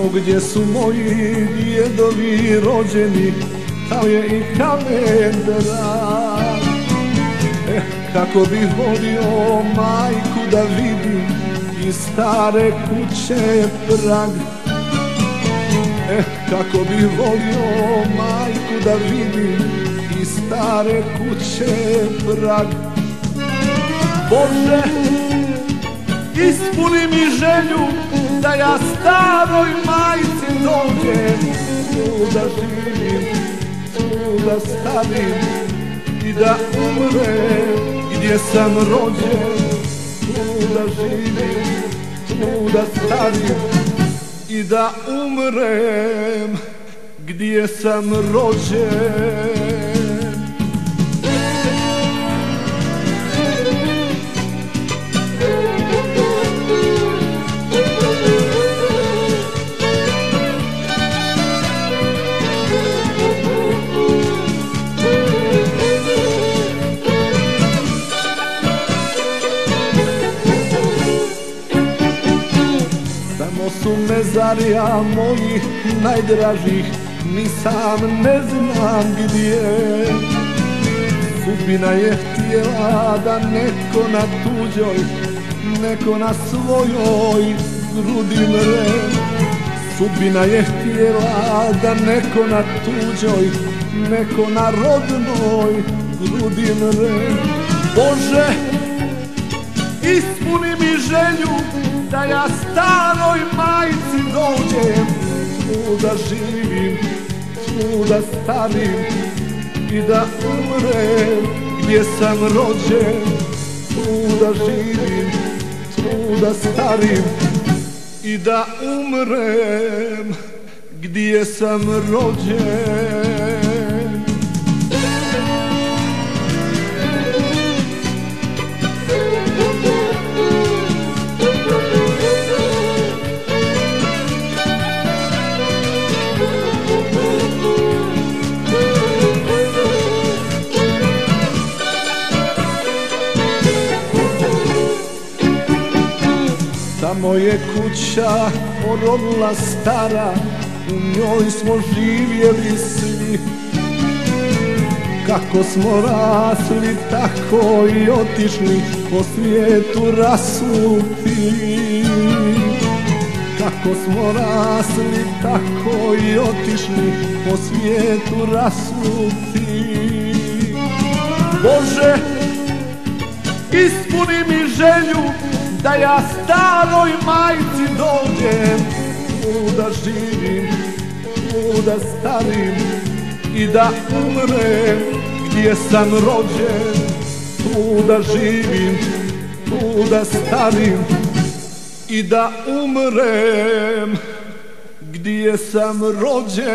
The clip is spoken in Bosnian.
Tamo gdje su moji djedovi rođeni, tamo je i kamen drag. Kako bih volio majku da vidim iz stare kuće prag. Kako bih volio majku da vidim iz stare kuće prag. Bože, ispuni mi želju da ja staroj majci dođem, tu da živim, tu da starim i da umrem gdje sam rođen. Tu da živim, tu da starim i da umrem gdje sam rođen. Tamo su mezarija mojih najdražih, ni sam ne znam gdje. Sudbina je htjela da neko na tuđoj, neko na svojoj grudi mre. Sudbina je htjela da neko na tuđoj, neko na rodnoj grudi mre. Bože, ispuni mi želju da ja staroj majci dođem, tu da živim, tu da starim i da umrem gdje sam rođen. Tu da živim, tu da starim i da umrem gdje sam rođen. Tamo je kuća orodila stara, u njoj smo živjeli svi. Kako smo rasli, tako i otišli, po svijetu rasuti. Kako smo rasli, tako i otišli, po svijetu rasuti. Bože, ispuni mi želju da ja staroj majci dođem, tu da živim, tu da starim i da umrem gdje sam rođen. Tu da živim, tu da starim i da umrem gdje sam rođen.